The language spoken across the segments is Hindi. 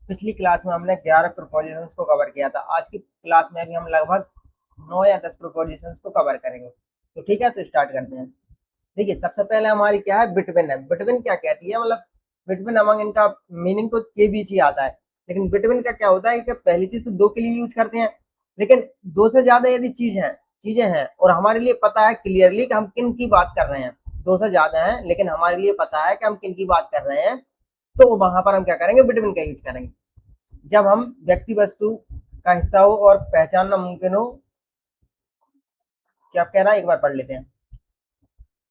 पिछली क्लास में हमने 11 प्रोपोजिशंस को कवर किया था। आज की क्लास में भी हम लगभग 9 या 10 प्रोपोजिशंस को कवर करेंगे। तो ठीक है, तो स्टार्ट करते हैं। देखिए, सबसे पहले हमारी क्या है, बिटवीन है। बिटवीन क्या कहती है, मतलब बिटवीन अमंग, इनका मीनिंग तो के बीच ही आता है। लेकिन बिटवीन का क्या होता है कि पहली चीज तो दो के लिए यूज करते हैं, लेकिन दो से ज्यादा यदि चीजें हैं और हमारे लिए पता है क्लियरली कि हम किन की बात कर रहे हैं, दो से ज्यादा है लेकिन हमारे लिए पता है कि हम किन की बात कर रहे हैं, तो वहां पर हम क्या करेंगे, बिटवीन का यूज करेंगे। जब हम व्यक्ति वस्तु का हिस्सा हो और पहचानना मुमकिन हो, क्या कह रहा है, एक बार पढ़ लेते हैं।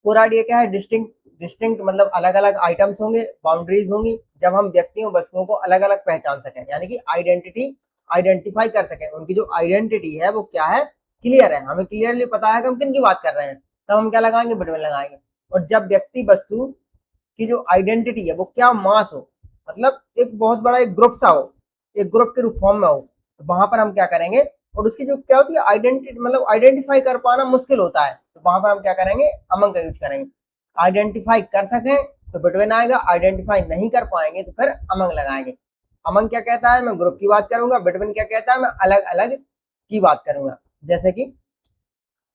पूरा आइडिया क्या है, डिस्टिंक्ट। डिस्टिंक्ट मतलब अलग अलग आइटम्स होंगे, बाउंड्रीज होंगी, जब हम व्यक्तियों वस्तुओं को अलग अलग पहचान सकें, यानी कि आइडेंटिफाई कर सकें, उनकी जो आइडेंटिटी है वो क्या है, क्लियर है, हमें क्लियरली पता है कि हम किन की बात कर रहे हैं, तब हम क्या लगाएंगे, बिटवीन लगाएंगे। और जब व्यक्ति वस्तु की जो आइडेंटिटी है वो क्या मास हो, मतलब एक बहुत बड़ा एक ग्रुप सा हो, एक ग्रुप के रूप फॉर्म में हो, तो वहां पर हम क्या करेंगे, और उसकी जो क्या होती है आइडेंटिटी, मतलब आइडेंटिफाई कर पाना मुश्किल होता है, तो वहां पर हम क्या करेंगे, अमंग का यूज करेंगे। आइडेंटिफाई कर सकें तो बिटवीन आएगा, आइडेंटिफाई नहीं कर पाएंगे तो फिर अमंग लगाएंगे। अमंग क्या कहता है, मैं ग्रुप की बात करूंगा। बिटवीन क्या कहता है, मैं अलग अलग की बात करूंगा। जैसे कि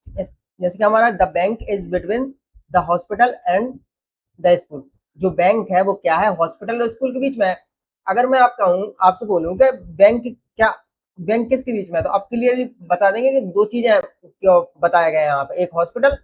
जैसे कि हमारा the bank is between the hospital and the school. जो बैंक है वो क्या है, हॉस्पिटल और स्कूल के बीच में है। अगर मैं आप कहूँ, आपसे बोलूँ कि बैंक किसके बीच में है, तो आप क्लियरली बता देंगे कि दो चीजें क्यों बताया गया है यहाँ पे, एक हॉस्पिटल,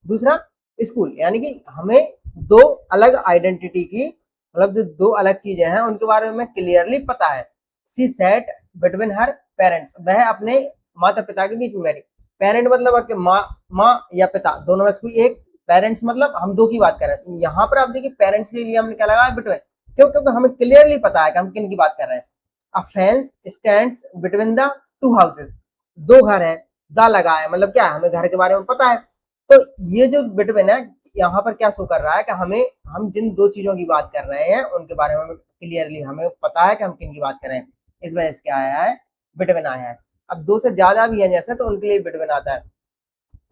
दूसरा स्कूल। यानी कि हमें दो अलग आइडेंटिटी की, मतलब जो दो अलग चीजें हैं उनके बारे में क्लियरली पता है। सी सेट बिटवीन हर पेरेंट्स, वह अपने माता पिता के बीच में बैठी। पेरेंट मतलब आपके माँ या पिता, दोनों में से कोई एक। पेरेंट्स मतलब हम दो की बात कर रहे हैं, यहाँ पर आप देखिए पेरेंट्स के लिए हमने क्या लगाया, बिटवीन। क्यों, क्योंकि हमें क्लियरली पता है कि हम किन की बात कर रहे हैं। A fence stands between the two houses, दो घर है, द लगा है, मतलब क्या है, हमें घर के बारे में पता है। तो ये जो बिटवीन है, यहाँ पर क्या शो कर रहा है कि हम जिन दो चीजों की बात कर रहे हैं उनके बारे में क्लियरली हमें पता है कि हम किन की बात कर रहे हैं, इस वजह से क्या आया है, बिटवीन आया है। अब दो से ज्यादा भी है जैसे, तो उनके लिए बिटवीन आता है।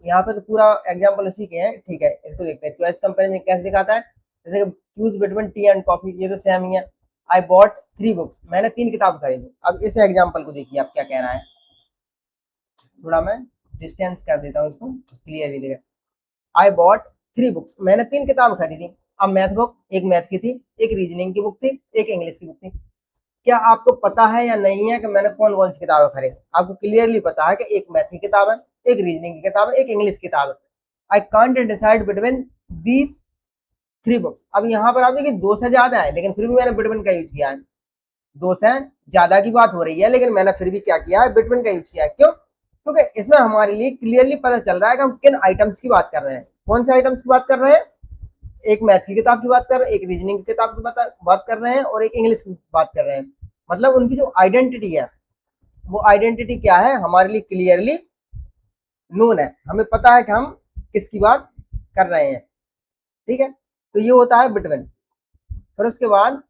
यहाँ पे तो पूरा एग्जाम्पल उसी के हैं, ठीक है, इसको देखते हैं। चॉइस कंपैरिजन कैसे दिखाता है, जैसे कि choose between T and coffee, ये तो सेम ही है। आई बॉट 3 बुक्स, मैंने 3 किताब खरीदी। अब इस एग्जाम्पल को देखिए आप क्या कह रहा है, थोड़ा मैं डिस्टेंस कर देता हूँ इसको, क्लियर ही देगा। आई बॉट 3 बुक्स, मैंने 3 किताब खरीदी। अब मैथ बुक, एक मैथ की थी, एक रीजनिंग की बुक थी, एक इंग्लिश की बुक थी। क्या आपको पता है या नहीं है कि मैंने कौन कौन सी किताबें खरीदी? आपको क्लियरली पता है कि एक मैथ की किताब है, एक रीजनिंग की किताब है, एक इंग्लिश की किताब है। I can't decide between these 3 books. अब यहाँ पर आप देखिए दो से ज्यादा है, लेकिन फिर भी मैंने बिटवीन का यूज किया है। दो से ज्यादा की बात हो रही है, लेकिन मैंने फिर भी क्या किया है, बिटवीन का यूज किया है। क्यों? क्योंकि इसमें हमारे लिए क्लियरली पता चल रहा है कि हम किन आइटम्स की बात कर रहे हैं। कौन से आइटम्स की बात कर रहे हैं? एक मैथ की किताब की बात कर रहे हैं, एक रीजनिंग की किताब की बात कर रहे हैं, और एक इंग्लिश की बात कर रहे हैं। मतलब उनकी जो आइडेंटिटी है, वो आइडेंटिटी क्या है, हमारे लिए क्लियरली नोन है, हमें पता है कि हम किसकी बात कर रहे हैं। ठीक है, तो ये होता है बिटवीन। फिर उसके बाद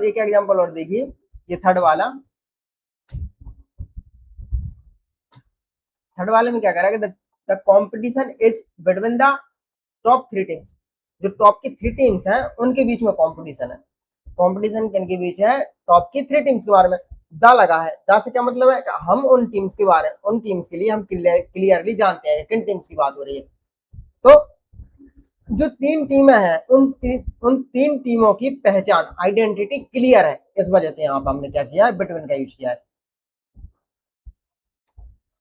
एक एग्जांपल और देखिए, ये थर्ड वाले में क्या कह रहा है कि the competition is between the top 3 teams. जो टॉप की 3 टीम्स हैं उनके बीच में कंपटीशन है। कंपटीशन किनके बीच है? टॉप की 3 टीम्स के बारे में। द लगा है, द से क्या मतलब है कि हम उन टीम्स के बारे में, उन टीम्स के लिए हम क्लियरली जानते हैं किन टीम्स की बात हो रही है। तो जो 3 टीमें हैं, उन 3 टीमों की पहचान, आइडेंटिटी क्लियर है, इस वजह से यहाँ पर हमने क्या किया है, बिटवीन का यूज किया है।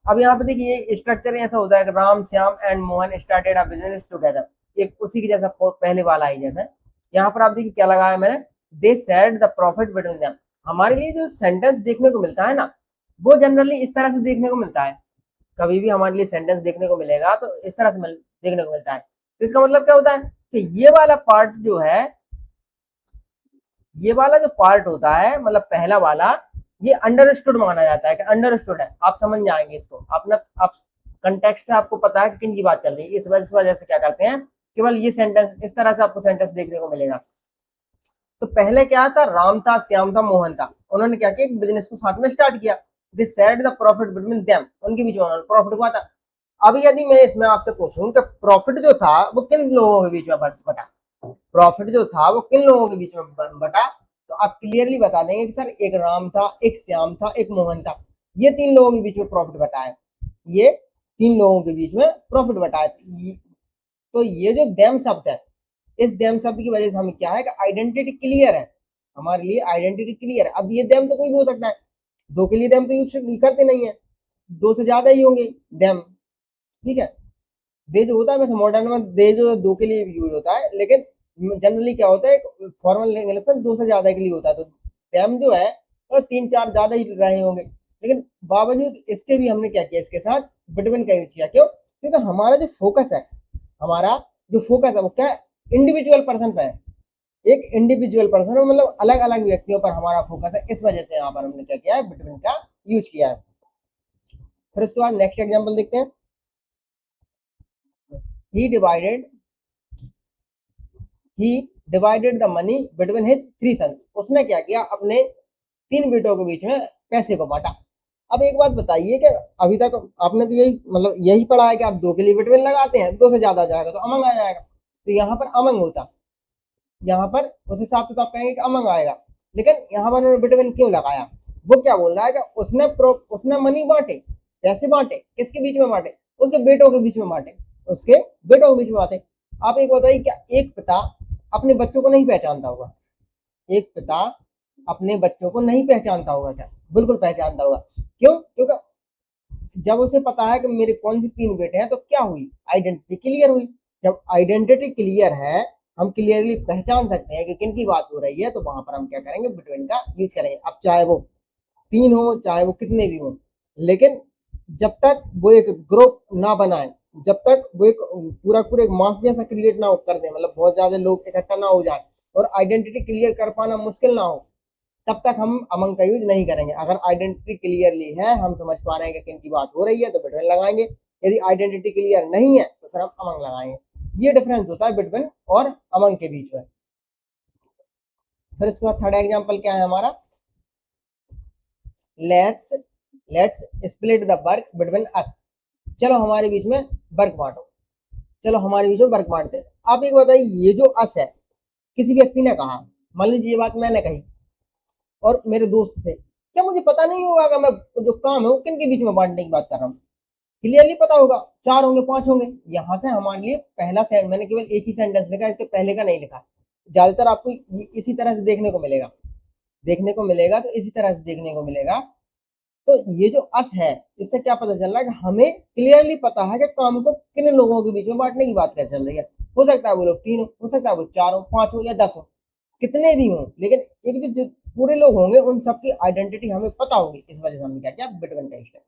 अब यहाँ पे देखिए स्ट्रक्चर ऐसा होता है कि Ram Shyam and Mohan started a business together, एक उसी के जैसा पहले वाला ही जैसा। यहाँ पर आप देखिए क्या लगाया मैंने, दे shared the profit between them. हमारे लिए जो सेंटेंस देखने को मिलता है ना, वो जनरली इस तरह से देखने को मिलता है। कभी भी हमारे लिए सेंटेंस देखने को मिलेगा तो इस तरह से देखने को मिलता है। तो इसका मतलब क्या होता है कि ये वाला पार्ट जो है, ये वाला जो पार्ट होता है, मतलब पहला वाला, ये अंडरस्टूड माना जाता है कि अंडरस्टूड है, आप समझ जाएंगे इसको, अपना आप कंटेक्स्ट है, आपको पता है कि किन की बात चल रही है। इस वजह से क्या करते हैं, केवल ये सेंटेंस, इस तरह से आपको सेंटेंस देखने को मिलेगा। तो पहले क्या था, राम था, श्याम था, मोहन था, उन्होंने क्या किया, बिजनेस को साथ में स्टार्ट किया। This shared the profit between them, उनके बीच में उन्होंने प्रॉफिट हुआ था। अब यदि मैं इसमें आपसे पूछूं कि प्रॉफिट जो था वो किन लोगों के बीच में बटा, प्रॉफिट जो था वो किन लोगों के बीच में बटा, तो आप क्लियरली बता देंगे कि सर एक राम था, एक श्याम था, एक मोहन था, ये 3 लोगों के बीच में प्रॉफिट बटा है, ये 3 लोगों के बीच में प्रॉफिट बटा है। तो ये जो देम शब्द है, इस देम शब्द की वजह से हमें क्या है कि आइडेंटिटी क्लियर है, हमारे लिए आइडेंटिटी क्लियर है। अब ये देम तो कोई भी हो सकता है, दो के लिए देम तो यूज करते नहीं है, दो से ज्यादा ही होंगे देम, ठीक है। दे जो होता है वैसे मॉडर्न में दे जो दो के लिए यूज होता है, लेकिन जनरली क्या होता है फॉर्मल इंग्लिश में दो से ज्यादा के लिए होता है, तो देम जो है तो 3-4 ज्यादा ही रहे होंगे। लेकिन बावजूद इसके भी हमने क्या किया, इसके साथ बिटवीन का यूज किया, क्यों? क्योंकि हमारा जो फोकस है, हमारा जो फोकस है वो क्या है, इंडिविजुअल पर्सन पे है, एक इंडिविजुअल पर्सन मतलब अलग अलग व्यक्तियों पर हमारा फोकस है, इस वजह से यहाँ पर हमने क्या किया है, बिटवीन का यूज किया है। फिर उसके बाद नेक्स्ट एग्जाम्पल देखते हैं। he divided he divided the money between his 3 sons, उसने क्या किया, अपने 3 बेटों के बीच में पैसे को बांटा। अब एक बात बताइए कि अभी तक आपने तो यही मतलब यही पढ़ा है कि आप 2 के लिए बिटवीन लगाते हैं, 2 से ज्यादा आ जाएगा तो अमंग आ जाएगा, तो यहाँ पर अमंग होता, यहाँ पर उस हिसाब से तो आप कहेंगे कि अमंग आएगा, लेकिन यहाँ पर उन्होंने बिटवीन क्यों लगाया? वो क्या बोल रहा है कि उसने मनी बांटे, पैसे बांटे, किसके बीच में बांटे? उसके बेटों के बीच में बांटे, उसके बेटों के बीच में बांटे। आप एक बताइए, क्या एक पिता अपने बच्चों को नहीं पहचानता होगा? एक पिता अपने बच्चों को नहीं पहचानता होगा क्या? बिल्कुल पहचानता होगा। क्यों? क्योंकि जब उसे पता है कि मेरे कौन सी 3 बेटे हैं, तो क्या हुई, आइडेंटिटी क्लियर हुई। जब आइडेंटिटी क्लियर है, हम क्लियरली पहचान सकते हैं कि किन की बात हो रही है, तो वहां पर हम क्या करेंगे, बिटवीन का यूज करेंगे। अब चाहे वो 3 हो, चाहे वो कितने भी हो, लेकिन जब तक वो एक ग्रुप ना बनाए, जब तक वो एक पूरा पूरा एक मास जैसा क्रिएट ना कर दे, मतलब बहुत ज्यादा लोग इकट्ठा ना हो जाए और आइडेंटिटी क्लियर कर पाना मुश्किल ना हो, तब तक हम अमंग का यूज नहीं करेंगे। अगर आइडेंटिटी क्लियरली है, हम समझ पा रहे हैं कि किन की बात हो रही है, तो बिटवीन लगाएंगे। यदि आइडेंटिटी क्लियर नहीं है तो फिर हम अमंग लगाएंगे। ये डिफरेंस होता है बिटवीन और अमंग के बीच में। फिर इसके बाद थर्ड एग्जाम्पल क्या है हमारा, let's let's split the work between us, चलो हमारे बीच में वर्क बांटो, चलो हमारे बीच में वर्क बांटते हैं। आप एक बताइए, ये जो अस है, किसी व्यक्ति ने कहा, मान लीजिए ये बात मैंने कही और मेरे दोस्त थे, क्या मुझे पता नहीं होगा कि मैं जो काम है वो किन के बीच में बांटने की बात कर रहा हूँ? क्लियरली पता होगा, 4 होंगे, 5 होंगे। यहाँ से हमारे लिए पहला सेंट, मैंने केवल एक ही सेंटेंस लिखा, इसके पहले का नहीं लिखा। ज्यादातर आपको इसी तरह से देखने को मिलेगा, तो इसी तरह से देखने को मिलेगा। तो ये जो अस है, इससे क्या पता चल रहा है कि हमें क्लियरली पता है कि काम को किन लोगों के बीच में बांटने की बात क्या चल रही है। हो सकता है वो लोग 3 हो सकता है वो 4 हो, 5 हो या 10 हो, कितने भी हो, लेकिन एक जो पूरे लोग होंगे उन सबकी आइडेंटिटी हमें पता होगी, इस वजह से हमने क्या किया, बिटवीन का यूज किया।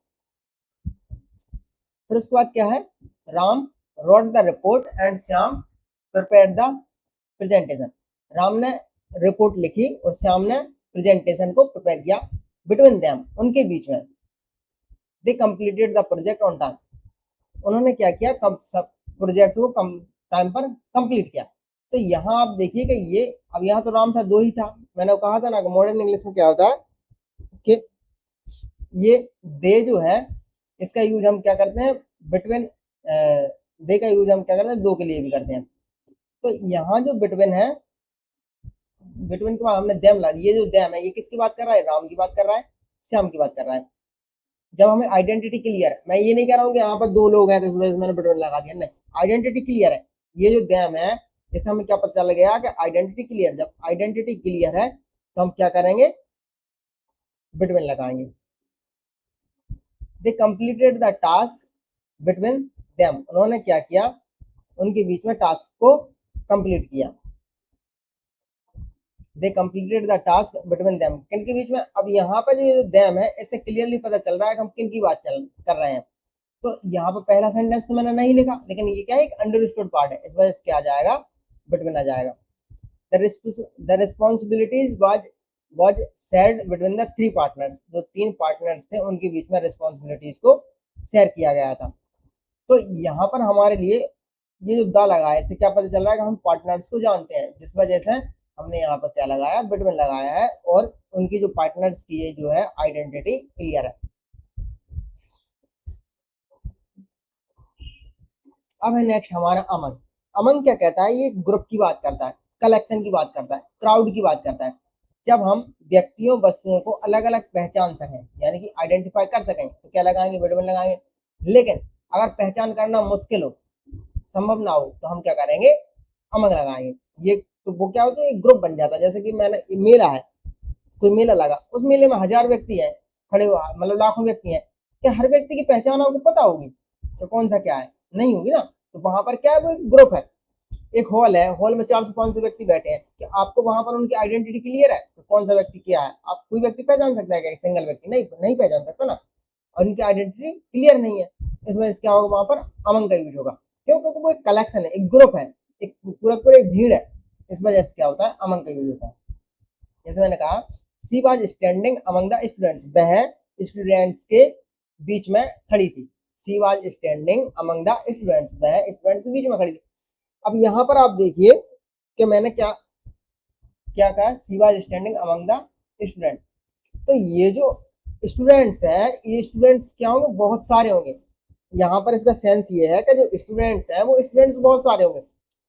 फिर उसके बाद क्या है, Ram wrote the report and Shyam prepare the presentation, Ram ने रिपोर्ट लिखी और श्याम ने प्रेजेंटेशन को प्रिपेयर किया। बिटवीन देम, उनके बीच में, दे completed the project on time, उन्होंने क्या किया, सब प्रोजेक्ट को टाइम पर कंप्लीट किया। तो यहाँ आप देखिए कि ये, अब यहाँ तो राम था, 2 ही था, मैंने कहा था ना कि मॉडर्न इंग्लिश में क्या होता है कि ये दे जो है, इसका यूज हम क्या करते हैं, बिटवीन दे का यूज हम क्या करते हैं, 2 के लिए भी करते हैं। तो यहाँ जो बिटवीन है, बिटवीन के बाद हमने देम ला, ये जो देम है ये किसकी बात कर रहा है, राम की बात कर रहा है, श्याम की बात कर रहा है। जब हमें आइडेंटिटी क्लियर है, मैं ये नहीं कह रहा हूँ कि यहाँ पर 2 लोग हैं तो इस वजह से मैंने बिटवीन लगा दिया, नहीं, आइडेंटिटी क्लियर है। ये जो देम है, इससे हमें क्या पता चल गया कि आइडेंटिटी क्लियर, जब आइडेंटिटी क्लियर है तो हम क्या करेंगे, बिटवीन लगाएंगे। दे completed the task between them, उन्होंने क्या किया, उनके बीच में टास्क को कंप्लीट किया। दे completed the task between them, किन के बीच में? अब यहाँ पर जो देम है, इससे क्लियरली पता चल रहा है कि हम किन की बात कर रहे हैं। तो यहाँ पर पहला सेंटेंस तो मैंने नहीं लिखा, लेकिन ये क्या है, एक अंडरस्टूड पार्ट है, इस वजह से क्या आ जाएगा, बिटवीन आ जाएगा। The responsibilities was shared between the 3 partners, जो 3 पार्टनर्स थे उनके बीच में रिस्पॉन्सिबिलिटीज को शेयर किया गया था। तो यहाँ पर हमारे लिए ये जो द लगा है, इससे क्या पता चल रहा है कि हम पार्टनर्स को जानते हैं, जिस वजह से हमने यहाँ पर क्या लगाया, बिटवीन लगाया है, और उनकी जो पार्टनर्स की ये जो है आइडेंटिटी क्लियर है। अब है नेक्स्ट हमारा अमन। अमन क्या कहता है, ये ग्रुप की बात करता है। कलेक्शन की बात करता है, क्राउड की बात करता है। जब हम व्यक्तियों वस्तुओं को अलग अलग पहचान सकें यानी कि आइडेंटिफाई कर सकें तो क्या लगाएंगे, विड वन लगाएंगे। लेकिन अगर पहचान करना मुश्किल हो, संभव ना हो, तो हम क्या करेंगे, अमंग लगाएंगे। ये तो वो क्या होता है, एक ग्रुप बन जाता है। जैसे कि मैंने मेला है, कोई मेला लगा, उस मेले में 1000 व्यक्ति हैं खड़े हुआ, मतलब लाखों व्यक्ति हैं, क्या हर व्यक्ति की पहचान आपको पता होगी तो कौन सा क्या है, नहीं होगी ना। तो वहां पर क्या है, वो एक ग्रुप है, एक हॉल है, हॉल में 400-500 व्यक्ति बैठे हैं, कि आपको वहां पर उनकी आइडेंटिटी क्लियर है तो कौन सा व्यक्ति क्या है, आप कोई व्यक्ति पहचान सकता है क्या, सिंगल व्यक्ति नहीं नहीं पहचान सकता ना, और उनकी आइडेंटिटी क्लियर नहीं है। इस वजह से क्या होगा, वहां पर अमंग का यूज होगा। क्यों, क्योंकि वो एक कलेक्शन है, एक ग्रुप है, एक पूरा एक भीड़ है। इस वजह से क्या होता है, अमंग का यूज होता है। जैसे मैंने कहा, she was standing among the students, वह स्टूडेंट्स के बीच में खड़ी थी। She was standing among the students, वह स्टूडेंट्स के बीच में खड़ी थी। अब यहाँ पर आप देखिए कि मैंने क्या क्या कहा, she was standing among the student. तो ये जो स्टूडेंट्स हैं, ये स्टूडेंट्स क्या होंगे, बहुत सारे होंगे। यहाँ पर इसका सेंस ये है कि जो स्टूडेंट्स हैं वो स्टूडेंट्स बहुत सारे होंगे,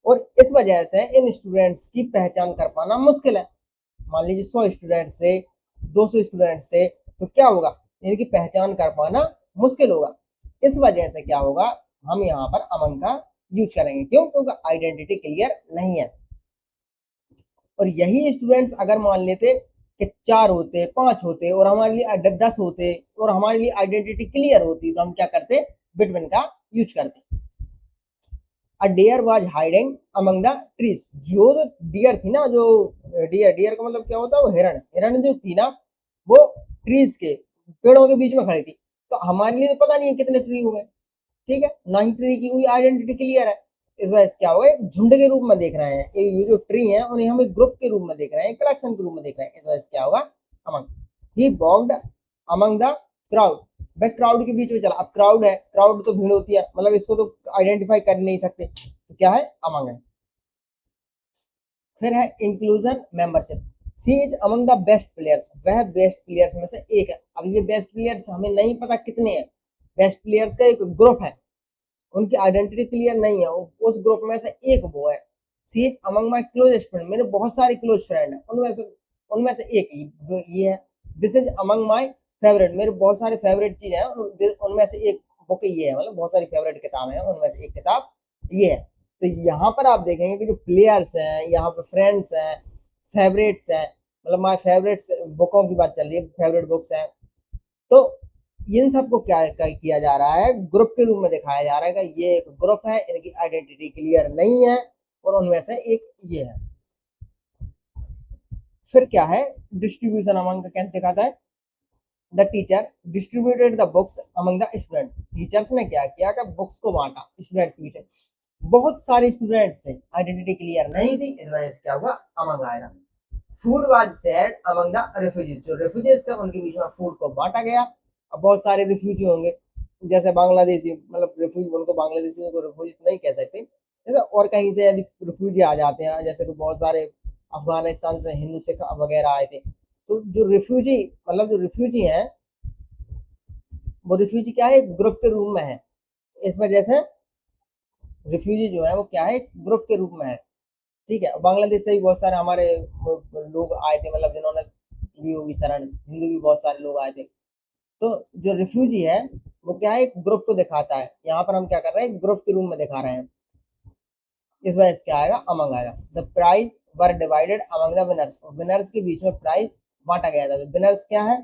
और इस वजह से इन स्टूडेंट्स की पहचान कर पाना मुश्किल है। मान लीजिए 100 स्टूडेंट्स थे, 200 स्टूडेंट्स थे, तो क्या होगा, इनकी पहचान कर पाना मुश्किल होगा। इस वजह से क्या होगा, हम यहाँ पर अमंग का यूज करेंगे। क्यों, क्योंकि आइडेंटिटी क्लियर नहीं है। और यही स्टूडेंट्स अगर मान लेते कि 4 होते, 5 होते, और हमारे लिए 10 होते, और हमारे लिए आइडेंटिटी क्लियर होती, तो हम क्या करते, बिटवीन का यूज करते। A deer was hiding among the trees, जो डियर थी ना, जो डियर डियर का मतलब क्या होता है, वो हिरण, हिरण जो थी ना, वो ट्रीज के, पेड़ों के बीच में खड़ी थी। तो हमारे लिए तो पता नहीं है कितने ट्री हुए, ठीक है, ना ही ट्री की हुई आइडेंटिटी क्लियर है। इस वजह से क्या होगा, एक झुंड के रूप में देख रहे हैं, ये जो ट्री है उन्हें हम एक ग्रुप के रूप में देख रहे हैं, एक कलेक्शन के रूप में देख रहे हैं। इस वजह से क्या होगा, among. He walked among the crowd, वह क्राउड के बीच में चला। अब क्राउड है, क्राउड तो भीड़ होती है, मतलब इसको तो आइडेंटिफाई कर नहीं सकते, तो क्या है, अमंग है। फिर है inclusion membership, she is among the best players, वह बेस्ट प्लेयर्स में से एक है। अब ये बेस्ट प्लेयर्स हमें नहीं पता कितने हैं, बेस्ट प्लेयर्स का एक ग्रुप है, उनकी आइडेंटिटी क्लियर नहीं है, उस ग्रुप में से एक वो है। She is among my closest friend, मेरे बहुत सारे क्लोज फ्रेंड हैं, उनमें से एक ये है। This is among my favourite, मेरे बहुत सारे फेवरेट चीज हैं, उनमें से एक बुक ये है, मतलब बहुत सारी फेवरेट किताबें हैं, उनमें से एक किताब ये है। तो यहाँ पर आप देखेंगे कि जो प्लेयर्स हैं, यहाँ पर फ्रेंड्स हैं, फेवरेट्स हैं, मतलब माई फेवरेट्स बुकों की बात चल रही है, फेवरेट बुक्स हैं। तो इन सबको क्या किया जा रहा है, ग्रुप के रूप में दिखाया जा रहा है कि ये एक ग्रुप है, इनकी आइडेंटिटी क्लियर नहीं है, और उनमें से एक ये है। फिर क्या है, डिस्ट्रीब्यूशन अमंग का कैसे दिखाता है, the teacher distributed the books among the student, teachers ने क्या किया कि बुक्स को बांटा स्टूडेंट्स के बीच। बहुत सारे स्टूडेंट्स थे, आइडेंटिटी क्लियर नहीं थी, इस वजह से क्या हुआ, अमंग आएगा। Food was shared among the refugees, जो रेफ्यूजीज थे उनके बीच में फूड को बांटा गया। अब बहुत सारे रिफ्यूजी होंगे, जैसे बांग्लादेशी, मतलब रिफ्यूजी, उनको बांग्लादेशी को रिफ्यूजी नहीं कह सकते, जैसे और कहीं से यदि रिफ्यूजी आ जाते हैं, जैसे कि बहुत सारे अफगानिस्तान से हिंदू सिख वगैरह आए थे, तो जो रिफ्यूजी, मतलब जो रिफ्यूजी हैं, वो रिफ्यूजी क्या है, एक ग्रुप के रूप में है। इस वजह से रिफ्यूजी जो है वो क्या है, एक ग्रुप के रूप में है, ठीक है। बांग्लादेश से भी बहुत सारे हमारे लोग आए थे, मतलब जिन्होंने ली होगी शरण, हिंदू भी बहुत सारे लोग आए थे। तो जो रिफ्यूजी है वो क्या है, एक ग्रुप को दिखाता है, यहाँ पर हम क्या कर रहे हैं, ग्रुप के रूप में दिखा रहे हैं। इस वजह से क्या आएगा, अमंग आएगा। The prize were divided among the winners, winners के बीच में प्राइज बांटा गया था। तो विनर्स क्या है,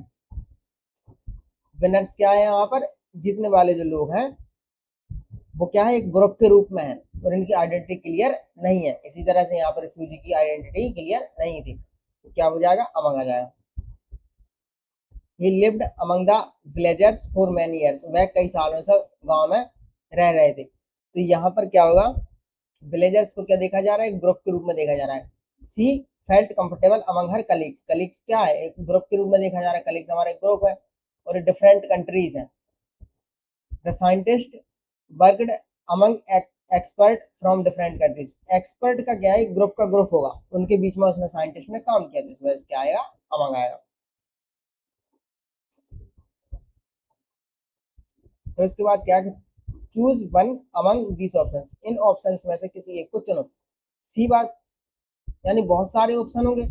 विनर्स क्या है, यहाँ पर जीतने वाले जो लोग हैं वो क्या है, एक ग्रुप के रूप में है, और इनकी आइडेंटिटी क्लियर नहीं है। इसी तरह से यहाँ पर रिफ्यूजी की आइडेंटिटी क्लियर नहीं थी, तो क्या हो जाएगा, अमंग आ जाएगा। ही lived among the villagers for many years, वह कई सालों से गांव में रह रहे थे। तो यहाँ पर क्या होगा, विलेजर्स को क्या देखा जा रहा है, एक ग्रुप के रूप में देखा जा रहा है। सी फेल्ट कंफर्टेबल अमंग हर कलीग्स, कलीग्स क्या है, एक ग्रुप के रूप में देखा जा रहा है, कलीग्स हमारा एक ग्रुप है, और डिफरेंट कंट्रीज है। The scientist worked among expert from different countries, expert का क्या है, ग्रुप का ग्रुप होगा, उनके बीच में उसने साइंटिस्ट ने काम किया, इस वजह से क्या आएगा, अमंग आएगा। फिर उसके बाद क्या, चूज वन अमंग दीस ऑप्शंस, इन ऑप्शंस में से किसी एक को चुनो। सी बात यानी बहुत सारे ऑप्शन होंगे,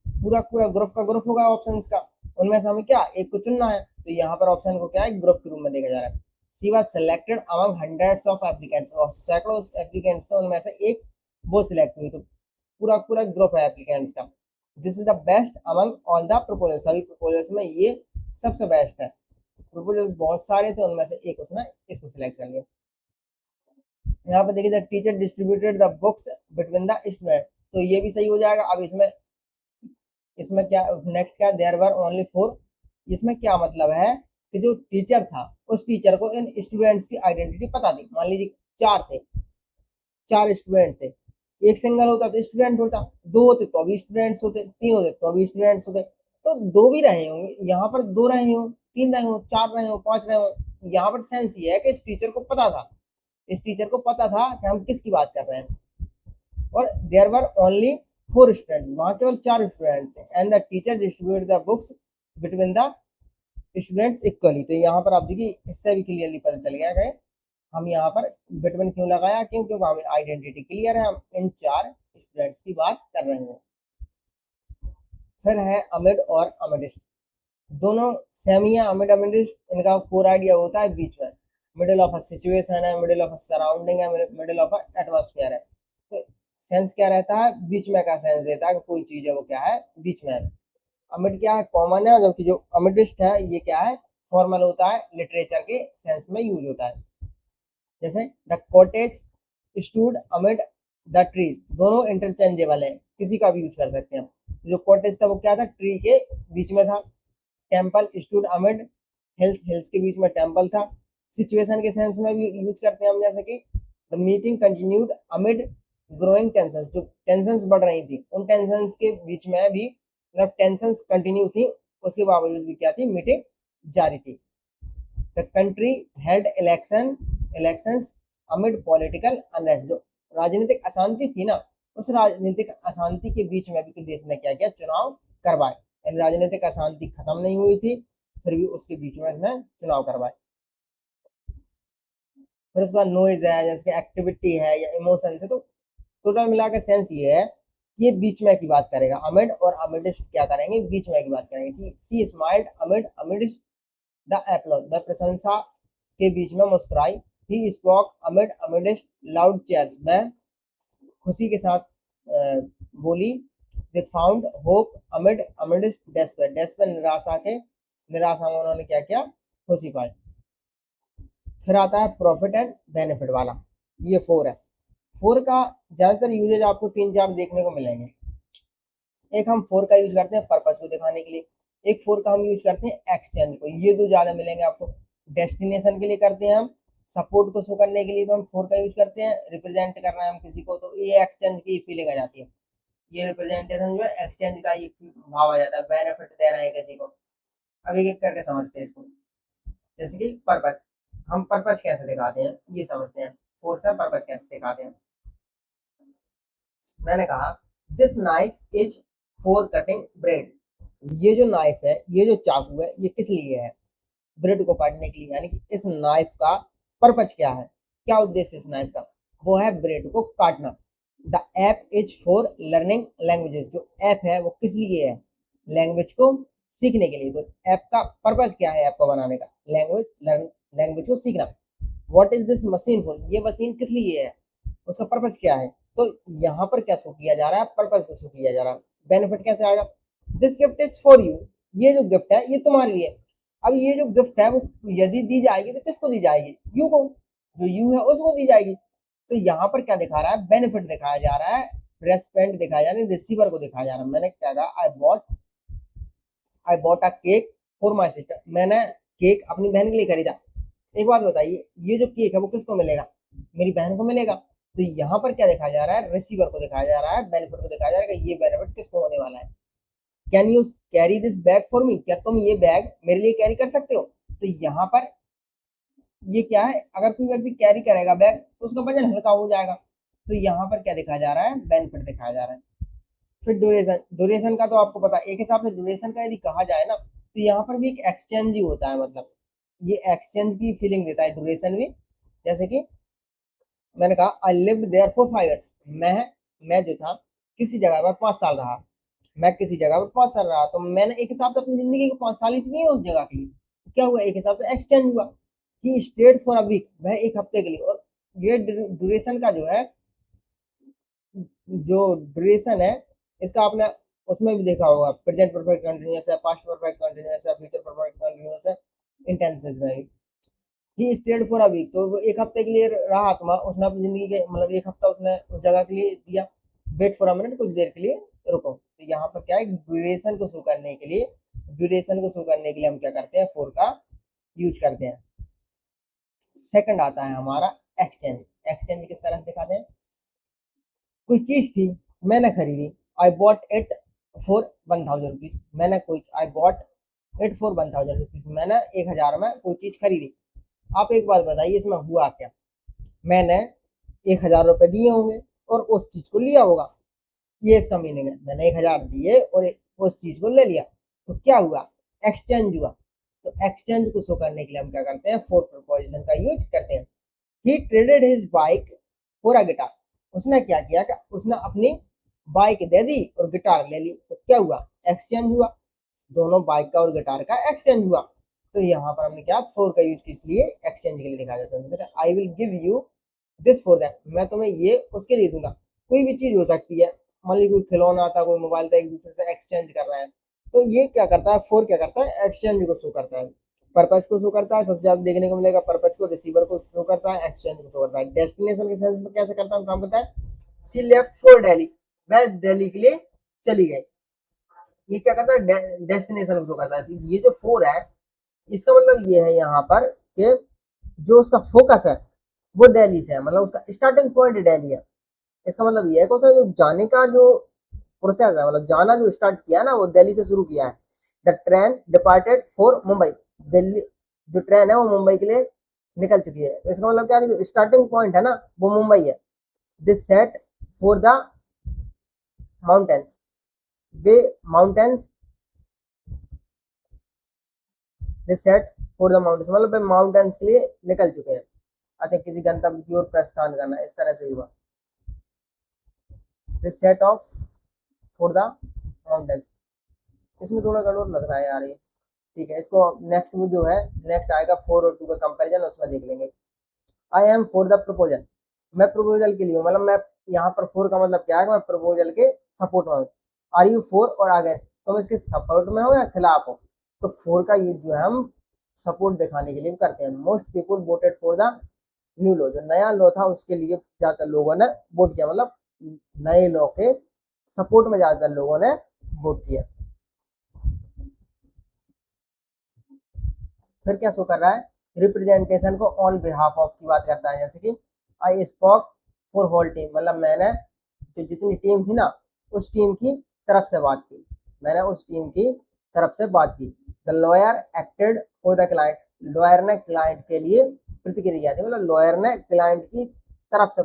पूरा पूरा ग्रुप का ग्रुप होगा ऑप्शंस का, उनमें से हमें क्या एक को चुनना है। तो यहाँ पर ऑप्शन को क्या है ग्रुप के रूप में देखा जा रहा है। She was selected among hundreds of applicants, और सैकड़ों एप्लीकेंट्स से उनमें से एक वो सिलेक्ट हुई, तो पूरा पूरा ग्रुप है एप्लीकेंट्स का। This is the best among all the proposal, सभी प्रपोजल्स में ये सबसे बेस्ट है। प्रपोजल्स बहुत सारे थे, उनमें से एक उसने इसको सिलेक्ट कर लिया। यहाँ पे देखिए the teacher distributed the books between the student, तो ये भी सही हो जाएगा। अब इसमें इसमें क्या नेक्स्ट क्या, देयर वर ओनली 4, इसमें क्या मतलब है कि जो टीचर था उस टीचर को इन स्टूडेंट्स की आइडेंटिटी पता थी। मान लीजिए चार थे, चार स्टूडेंट थे, एक सिंगल होता तो स्टूडेंट होता, दो होते तो अभी स्टूडेंट्स होते, तीन होते तो अभी स्टूडेंट्स होते, तो दो भी रहे होंगे, यहाँ पर दो रहे हो, तीन रहे हो, चार रहे हो, पांच रहे हो। यहाँ पर सेंस ये है कि इस टीचर को पता था, इस टीचर को पता था कि हम किसकी बात कर रहे हैं। और देयर वर ओनली 4 स्टूडेंट, वहां केवल 4 स्टूडेंट थे, and the teacher distribute the books between the students equally. तो यहाँ पर आप देखिए इससे भी क्लियरली पता चल गया है हम यहाँ पर बिटवीन क्यों लगाया, क्योंकि हमें आइडेंटिटी क्लियर है, हम इन 4 स्टूडेंट्स की बात कर रहे हैं। फिर है अमिड और अमिडिस्ट, दोनों सेम ही है। अमिड अमिडिस्ट, इनका कोर आइडिया होता है बीच में, मिडिल ऑफ अ सिचुएशन है, मिडिल ऑफ अ सराउंडिंग है, मिडिल ऑफ अ एटमॉस्फेयर है। तो सेंस क्या रहता है, बीच में का सेंस देता है कि कोई चीज है वो क्या है बीच में है। अमिड क्या है कॉमन है, जबकि जो अमिडिस्ट है ये क्या है फॉर्मल होता है, लिटरेचर के सेंस में यूज होता है। जैसे the cottage stood amid the trees, दोनों इंटरचेंजेबल है, किसी का भी यूज कर सकते हैं। जो कॉटेज था वो क्या था, ट्री के बीच में था। Temple stood amid hills, hills के बीच में टेम्पल था। सिचुएशन के सेंस में भी यूज करते हैं हम, जैसे कि the meeting continued amid growing tension, जो टेंशन बढ़ रही थी उन टेंशन के बीच में भी, मतलब टेंशन कंटिन्यू थी उसके बावजूद भी क्या थी मीटिंग जारी थी। The country held elections amid political unrest, जो राजनीतिक अशांति थी ना, उस राजनीतिक अशांति के बीच में भी देश ने क्या किया, चुनाव करवाए। यानी राजनीतिक अशांति खत्म नहीं हुई थी, फिर भी उसके बीच में इसने चुनाव करवाए। फिर उसके बाद नॉइज है, जैसे एक्टिविटी है या इमोशन है। तो टोटल मिला के सेंस ये है कि ये बीच में की बात करेगा। अमिड और अमिडिस्ट क्या करेंगे, बीच में की बात करेंगे। She smiled amid amidst the applause, वह प्रशंसा के बीच में मुस्कुराई। He spoke amid amidst loud cheers, वह खुशी के साथ बोली। They found hope amid amidst despair, despair निराशा के, निराशा में उन्होंने क्या किया, खुशी पाई। फिर आता है प्रॉफिट एंड बेनिफिट वाला, ये 4 है। 4 का ज्यादातर यूजेज आपको 3-4 देखने को मिलेंगे। एक हम 4 का यूज करते हैं पर्पस को दिखाने के लिए, एक 4 का हम यूज करते हैं एक्सचेंज को, ये दो ज्यादा मिलेंगे आपको। डेस्टिनेशन के लिए करते हैं हम, सपोर्ट को शो करने के लिए भी हम 4 का यूज करते हैं, रिप्रेजेंट करना है हम किसी को तो ये एक्सचेंज की फीलिंग आ जाती है। ये रिप्रेजेंटेशन जो है एक्सचेंज का ये भाव आ जाता है, बेनिफिट दे रहे हैं किसी को। अब एक एक करके समझते हैं इसको। जैसे कि पर्पस, हम पर्पस कैसे दिखाते हैं ये समझते हैं, 4 से पर्पस कैसे दिखाते हैं। मैंने कहा this knife is for cutting bread, ये जो नाइफ है, ये जो चाकू है, ये किस लिए है, ब्रेड को काटने के लिए। यानी कि इस नाइफ का पर्पज क्या है, क्या उद्देश्य इस नाइफ का, वो है ब्रेड को काटना। The app is for learning languages, जो ऐप है वो किस लिए है, लैंग्वेज को सीखने के लिए। तो ऐप का पर्पज क्या है, ऐप को बनाने का, लैंग्वेज लर्न, लैंग्वेज को सीखना। What is this machine for, ये मशीन किस लिए है, उसका पर्पज क्या है। तो यहाँ पर क्या शो किया जा रहा है, पर्पज को शो किया जा रहा है। बेनिफिट कैसे आएगा, this gift is for you, ये जो गिफ्ट है ये तुम्हारे लिए। अब ये जो गिफ्ट है वो यदि दी जाएगी तो किसको दी जाएगी, यू को, जो यू है उसको दी जाएगी। तो यहाँ पर क्या दिखा रहा है, बेनिफिट दिखाया जा रहा है, रेस्पेंट दिखाया जा रहा है, रिसीवर को दिखाया जा रहा है। मैंने क्या कहा, I bought a cake for my sister, मैंने केक अपनी बहन के लिए खरीदा। एक बात बताइए, ये जो केक है वो किसको मिलेगा, मेरी बहन को मिलेगा। तो यहाँ पर क्या दिखाया जा रहा है, रिसीवर को दिखाया जा रहा है, बेनिफिट को दिखाया जा रहा है कि ये बेनिफिट किसको होने वाला है। Can you carry this bag for me, क्या तुम ये बैग मेरे लिए कैरी कर सकते हो। तो यहाँ पर ये क्या है, अगर कोई व्यक्ति कैरी करेगा बैग तो उसका वजन हल्का हो जाएगा। तो यहाँ पर क्या दिखाया जा रहा है, बेनिफिट दिखाया जा रहा है। फिर ड्यूरेशन, ड्यूरेशन का तो आपको पता है, एक हिसाब से ड्यूरेशन का यदि कहा जाए ना तो यहाँ पर भी एक एक्सचेंज ही होता है, मतलब ये एक्सचेंज की फीलिंग देता है ड्यूरेशन भी। जैसे कि मैंने कहा I lived there for 5 years, मैं जो था किसी जगह पर 5 साल रहा, मैं किसी जगह पर 5 साल रहा, तो मैंने एक हिसाब से अपनी जिंदगी को 5 साल ही थी नहीं उस जगह के लिए, तो क्या हुआ, एक हिसाब से एक्सचेंज हुआ। He stayed for a week, वह एक हफ्ते के लिए, और ये ड्यूरेशन का जो है, जो ड्यूरेशन है इसका आपने उसमें भी देखा होगा, प्रेजेंट परफेक्ट कंटिन्यूअस है, पास्ट परफेक्ट कंटिन्यूअस है, फ्यूचर परफेक्ट कंटिन्यूअस है, इंटेंसेस में भी। He stayed for a week, तो वो एक हफ्ते के लिए रहा, तुम्हारा उसने अपनी जिंदगी के मतलब एक हफ्ता उसने उस जगह के लिए दिया। वेट फॉर अ मिनट, कुछ देर के लिए रुको, तो यहाँ पर क्या है, ड्यूरेशन को शो करने के लिए, ड्यूरेशन को शो करने के लिए हम क्या करते हैं, फोर का यूज करते हैं। सेकंड आता है हमारा एक्सचेंज। एक्सचेंज किस तरह से दिखाते हैं, कोई चीज थी, मैंने खरीदी, I bought it for 1000 rupees, मैंने कोई I bought it for 1000 rupees, मैंने 1000 में कोई चीज खरीदी। आप एक बात बताइए, इसमें हुआ क्या, मैंने 1000 रुपये दिए होंगे और उस चीज को लिया होगा, ये इसका मीनिंग है, मैंने 1000 दिए और उस चीज को ले लिया, तो क्या हुआ, एक्सचेंज हुआ। तो एक्सचेंज को शो करने के लिए हम क्या करते हैं, फोर प्रपोजिशन का यूज करते हैं। He traded his bike for a guitar, उसने क्या किया कि उसने अपनी बाइक दे दी और गिटार ले ली, तो क्या हुआ, एक्सचेंज हुआ, दोनों बाइक का और गिटार का एक्सचेंज हुआ। तो यहाँ पर हमने क्या फोर का यूज किस लिए, एक्सचेंज के लिए दिखा जाता है। I will give you this for that, मैं तुम्हें ये उसके लिए दूंगा, कोई भी चीज हो सकती है, मान लीजिए कोई खिलौना था, कोई मोबाइल था, एक दूसरे से एक्सचेंज कर रहे हैं, तो ये क्या करता है, फोर क्या करता है, एक्सचेंज को शो करता है। पर्पज को शो करता है, सबसे ज्यादा देखने को मिलेगा पर्पज को, रिसीवर को शो करता है, एक्सचेंज को शो करता है। डेस्टिनेशन के सेंस में कैसे करता है, काम करता है, सी लेफ्ट फॉर दिल्ली, वह दिल्ली के लिए चली गई, ये क्या करता है, डेस्टिनेशन को शो करता है। तो ये जो फोर है, इसका मतलब ये है यहाँ पर कि जो उसका फोकस है वो दिल्ली से है, मतलब उसका स्टार्टिंग पॉइंट दिल्ली है। इसका मतलब ये है कि उसने जो जाने का जो प्रोसेस है, मतलब जाना जो स्टार्ट किया है ना, वो दिल्ली से शुरू किया है। The train departed for Mumbai, Delhi जो ट्रेन है वो मुंबई के लिए निकल चुकी है, तो इसका मतलब क्या है, जो स्टार्टिंग पॉइंट है ना वो मुंबई है। This set for the mountains, way mountains, this set for the mountains, मतलब वे माउंटेन्स के लिए निकल चुके हैं, आई थिंक किसी गंतव्य की ओर प्रस्थान करना, इस तरह से हुआ। This set of for the mountains, इसमें थोड़ा गड़बड़ लग रहा है यार ये, ठीक है, इसको नेक्स्ट में जो है, नेक्स्ट आएगा 4 और 2 का कंपैरिजन, उसमें देख लेंगे। I am for the proposal, मैं प्रपोजल के लिए हूँ, मतलब मैं यहाँ पर फोर का मतलब क्या है, मैं प्रपोजल के सपोर्ट में हूँ। आर यू फोर और आगे तुम इसके सपोर्ट में हो या खिलाफ हो, तो फोर का यूज जो है हम सपोर्ट दिखाने के लिए करते हैं। Most people voted for the new law, जो नया लॉ था उसके लिए ज्यादातर लोगों ने वोट किया, मतलब नए लॉ के सपोर्ट में ज्यादातर लोगों ने वोट किया। फिर क्या शो कर रहा है, रिप्रेजेंटेशन को ऑन बिहाफ ऑफ की बात करता है, जैसे कि I spoke for whole team, मतलब मैंने जो जितनी टीम थी ना उस टीम की तरफ से बात की, मैंने उस टीम की तरफ से बात की। The lawyer acted for the client, lawyer ने क्लाइंट के लिए प्रतिक्रिया दी, मतलब लॉयर ने क्लाइंट की तरफ से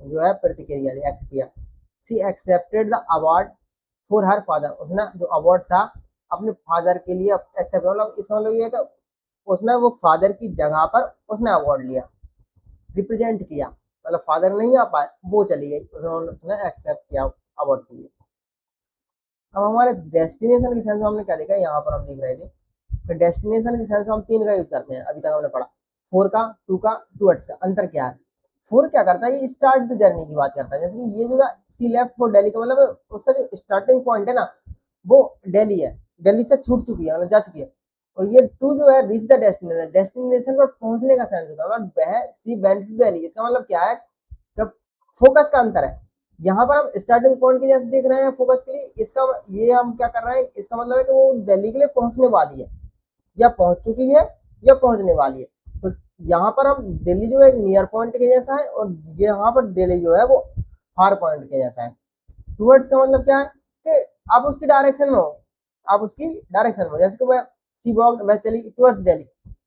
जो है प्रतिक्रिया दी, एक्ट किया। She accepted the award for her father, उसने जो अवार्ड था अपने फादर के लिए एक्सेप्ट, मतलब इसका मतलब ये है कि उसने वो फादर की जगह पर उसने अवार्ड लिया, रिप्रेजेंट किया, मतलब फादर नहीं आ पाए, वो चली गई, उसने एक्सेप्ट किया अवार्ड के लिए। अब हमारे डेस्टिनेशन के सेंस में हमने क्या देखा, यहाँ पर हम देख रहे थे कि डेस्टिनेशन के सेंस में हम 3 का यूज करते हैं, अभी तक हमने पढ़ा, 4 का, 2 का, टूवर्ड्स का। अंतर क्या है, 4 क्या करता है, ये स्टार्ट द जर्नी की बात करता है, जैसे कि ये जो सी लेफ्ट फॉर दिल्ली का मतलब उसका जो स्टार्टिंग पॉइंट है ना वो दिल्ली है, दिल्ली से छूट चुकी है, मतलब जा चुकी है। और ये टू जो है रीच द डेस्टिनेशन, डेस्टिनेशन पर पहुंचने का सेंस होता है, मतलब वह सी वेंट टू दिल्ली, इसका मतलब क्या है, जब फोकस का अंतर है, यहाँ पर हम स्टार्टिंग पॉइंट के जैसे देख रहे हैं फोकस के लिए, इसका ये हम क्या कर रहे हैं, इसका मतलब है कि वो दिल्ली के लिए पहुंचने वाली है, या पहुंच चुकी है, या पहुंचने वाली है। तो यहाँ पर हम दिल्ली जो है एक नियर पॉइंट के जैसा है, और यहाँ पर दिल्ली जो है वो फार पॉइंट के जैसा है। टूवर्ड्स का मतलब क्या है कि आप उसकी डायरेक्शन में हो, आप उसकी डायरेक्शन में हो, जैसे कि वह सी वॉक वह चली टूवर्ड्स दिल्ली,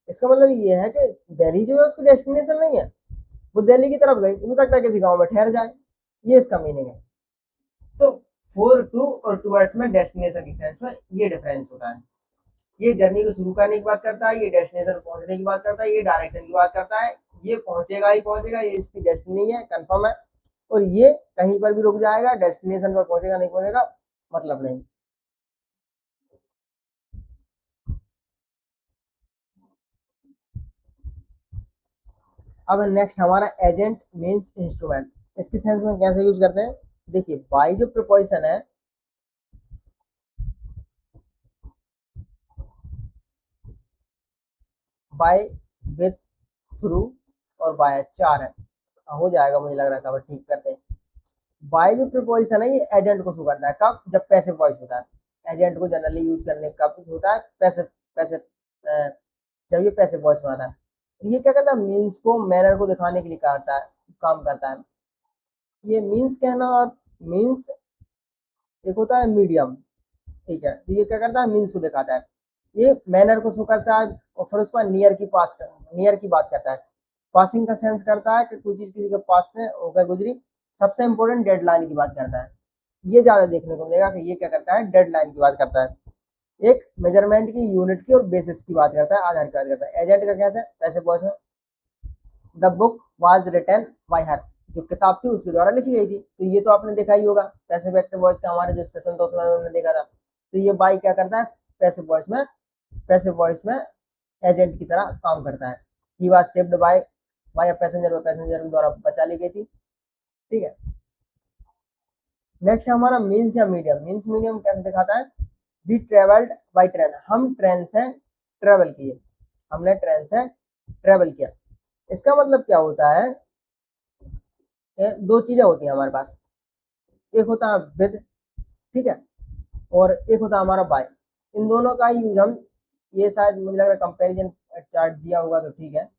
इसका मतलब ये है कि दिल्ली जो है उसकी डेस्टिनेशन नहीं है, वो दिल्ली की तरफ गई, हो सकता है किसी गांव में ठहर जाए, ये इसका मीनिंग है। तो फोर टू और टूवर्ड्स में डेस्टिनेशन की सेंस में ये डिफरेंस होता है, ये जर्नी को शुरू करने की बात करता है, ये डेस्टिनेशन पहुंचने की बात करता है, ये डायरेक्शन की बात करता है, ये पहुंचेगा ही पहुंचेगा, ये इसकी डेस्टिनी है, कंफर्म है। और ये कहीं पर भी रुक जाएगा, डेस्टिनेशन पर पहुंचेगा नहीं पहुंचेगा मतलब नहीं। अब नेक्स्ट हमारा एजेंट मीन्स इंस्ट्रूमेंट, इसके सेंस में कैसे यूज करते हैं, देखिए बाई जो प्रोपोजिशन है, बाय, विथ, थ्रू और बाय चार है, हो जाएगा मुझे लग रहा है, कवर ठीक करते हैं। बाय जो प्रीपोजिशन है ये एजेंट को शो करता है, कब, जब पैसिव वॉइस होता है। एजेंट को जनरली यूज करने कब होता है, पैसिव, पैसिव, जब ये पैसिव वॉइस में आता है। ये क्या करता है, मीन्स को, मैनर को दिखाने के लिए करता है, काम करता है। ये मीन्स कहना, मीन्स एक होता है मीडियम, ठीक है, तो ये क्या करता है, मीन्स को दिखाता है। ये मैनर को शो करता है, और फिर उसके बाद नियर की पास कर, नियर की बात करता है। पासिंग का सेंस करता है कि कोई चीज किसी के पास से होकर गुजरी। सबसे इंपॉर्टेंट डेडलाइन की बात करता है। ये ज्यादा देखने को मिलेगा कि ये क्या करता है, डेडलाइन की बात करता है। एक मेजरमेंट की, यूनिट की और बेसिस की बात करता है, आधार की बात करता है। एजेंट का कैसे, पैसे पॉइंट में, the book was written by her, जो किताब थी उसके द्वारा लिखी गई थी, तो ये तो आपने देखा ही होगा। पैसिव एक्टिव वॉइस का हमारे जो सेशन था उसमें हमने देखा था। तो ये बाई क्या करता है, पैसिव वॉइस में, पैसिव वॉइस में एजेंट की तरह काम करता है। He was saved by a passenger, वो पैसेंजर के द्वारा बचा ली गई थी, ठीक है। नेक्स्ट हमारा मीन्स या मीडियम, मीन्स मीडियम कैसे दिखाता है, वी ट्रेवल्ड बाई ट्रेन, हम ट्रेन से ट्रेवल किए, हमने ट्रेन से ट्रेवल किया। इसका मतलब क्या होता है, दो चीजें होती हैं हमारे पास, एक होता है विद, ठीक है, और एक होता है हमारा बाय। इन दोनों का यूज हम, ये शायद मुझे लग रहा है कंपैरिजन चार्ट दिया होगा तो ठीक है,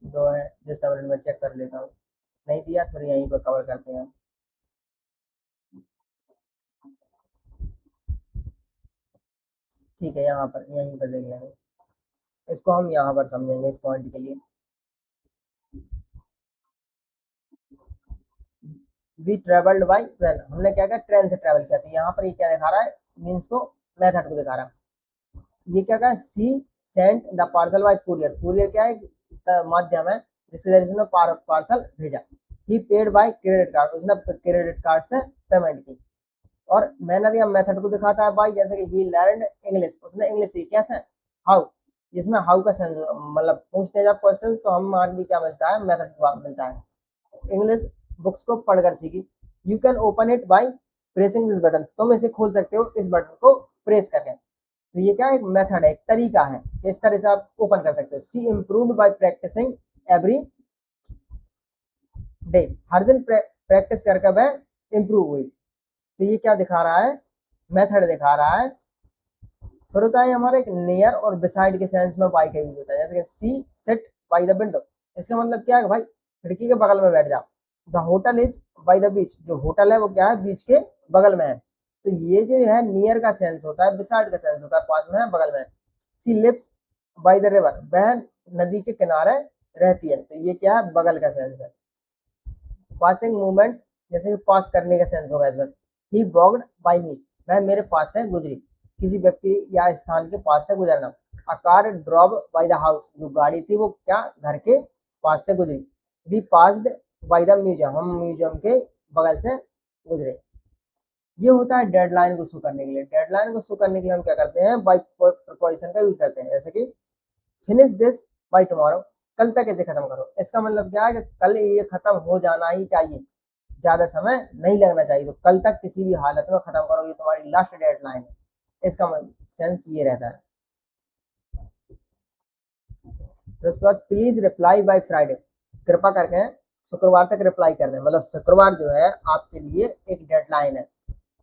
दो है, जस्ट मिनट में चेक कर लेता हूँ, नहीं दिया फिर यहीं पर कवर करते हैं। ठीक है, यहाँ पर यहीं पर देख लेंगे, इसको हम यहाँ पर समझेंगे इस पॉइंट के लिए। वी ट्रेवल्ड बाई ट्रेन, हमने क्या किया, ट्रेन से ट्रेवल किया, तो यहाँ पर ये क्या दिखा रहा है, मीन्स को, मेथड को दिखा रहा है। ये क्या कहा, she sent the parcel by courier, courier क्या है, माध्यम है जिसके जरिए उसने पार्सल भेजा। He paid by credit card, उसने क्रेडिट कार्ड से पेमेंट की। और मैनर या मेथड को दिखाता है बाई, जैसे कि ही लर्नड इंग्लिश, उसने इंग्लिश सीखी, कैसे, हाउ, जिसमें हाउ का सेंस, मतलब पूछते हैं जब क्वेश्चन तो हमारे लिए क्या मिलता है, मेथड मिलता है। इंग्लिश बुक्स को पढ़कर सीखी। You can open it by pressing this button, तुम इसे खोल सकते हो इस बटन को प्रेस करके। तो ये क्या एक मेथड है, एक तरीका है, इस तरह से आप ओपन कर सकते हो। She improved by practising every day, हर दिन प्रैक्टिस करके वह इम्प्रूव हुई। तो ये क्या दिखा रहा है, मेथड दिखा रहा है। फिर होता है हमारे एक नियर और बिसाइड के सेंस में बाई का यूज होता है, जैसे कि सी सिट बाई द विंडो, इसका मतलब क्या है भाई, खिड़की के बगल में बैठ जा। The hotel is by the beach, जो होटल है वो क्या है, बीच के बगल में है। तो ये जो है नियर का सेंस होता है, बिसाइड का सेंस होता है, पास में है, बगल में है। She lives by the river, वह नदी के किनारे रहती है, तो ये क्या है, बगल का सेंस है। पासिंग मूवमेंट, जैसे कि पास करने का सेंस होगा इसमें। ही वॉक्ड बाई मी, वह मेरे पास से गुजरी, किसी व्यक्ति या स्थान के पास से गुजरना। A car drop by the house, जो गाड़ी थी वो क्या, घर के पास से गुजरी। We passed by the museum, हम म्यूजियम के बगल से गुजरे। ये होता है डेडलाइन को शो करने के लिए। डेडलाइन को शो करने के लिए हम क्या करते हैं, बाई प्रोपोजिशन का यूज करते हैं, जैसे कि फिनिश दिस बाई टुमारो, कल तक इसे खत्म करो। इसका मतलब क्या है कि कल ये खत्म हो जाना ही चाहिए, ज्यादा समय नहीं लगना चाहिए, तो कल तक किसी भी हालत में खत्म करो, ये तुम्हारी लास्ट डेडलाइन है, इसका सेंस ये रहता है। फिर उसके बाद प्लीज रिप्लाई बाय फ्राइडे, कृपा करके शुक्रवार तक रिप्लाई कर दें, मतलब शुक्रवार जो है आपके लिए एक डेडलाइन है,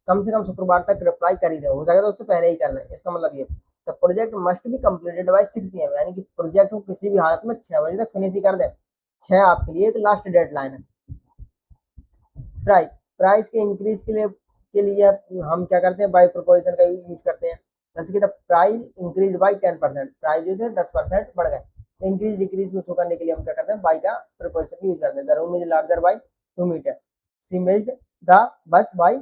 कम से कम शुक्रवार तक रिप्लाई कर ही दें, हो सके तो उससे पहले ही कर दें। इसका मतलब ये, the project must be completed by 6 PM, यानी कि प्रोजेक्ट को किसी भी हालत में 6 बजे तक फिनिश ही कर दें। 6 आपके लिए एक लास्ट डेडलाइन है। प्राइस, प्राइस के इंक्रीज के लिए हम क्या करते हैं, बाई प्रोपोजिशन का यूज करते हैं, जैसे कि the price increase by 10%, price जो थे 10% बढ़ गए। इंक्रीज डिक्रीज को शो करने के लिए हम क्या करते हैं, बाई का प्रोपोजिशन यूज करते हैं। The room is larger by 2 metre, she missed the bus by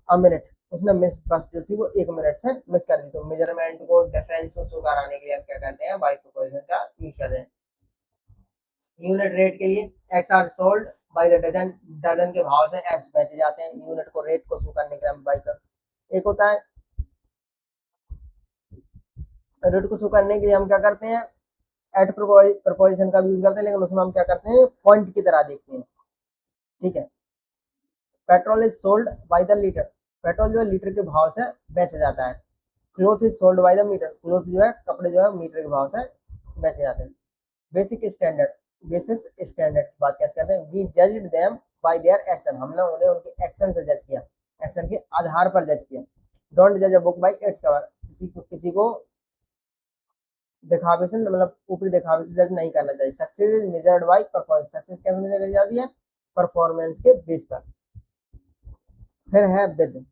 a minute, उसने मिस बस जो थी वो 1 मिनट से मिस कर दी। तो मेजरमेंट को, डिफरेंस को शो कराने के लिए हम क्या करते हैं, बाई प्रोपोजिशन का यूज करते हैं। यूनिट रेट के लिए eggs are sold by the dozen, dozen के भाव से एक्स बेचे जाते हैं, यूनिट को रेट को शो करने के लिए हम बाई कर। एक होता है रेट को शो करने के लिए हम क्या करते हैं एट प्रपोजिशन का भी यूज करते हैं, लेकिन उसमें हम क्या करते हैं पॉइंट की तरह देखते हैं। ठीक है, petrol is sold by the litre, petrol जो है लीटर के भाव से बेचा जाता है। Cloth is sold by the metre, cloth जो है कपड़े जो है मीटर के भाव से बेचे जाते हैं। बेसिक स्टैंडर्ड, बेसिस स्टैंडर्ड की बात कैसे करते हैं, we judged them by their action, हमने उन्हें उनके एक्शन से जज किया, एक्शन के आधार पर जज किया। डोंट जज a book by its cover, किसी को दिखावे से मतलब ऊपरी दिखावे से जज नहीं करना चाहिए। Success is measured by performance, success कैसे मेजर की जाती है परफॉर्मेंस के बेस पर। फिर है विद,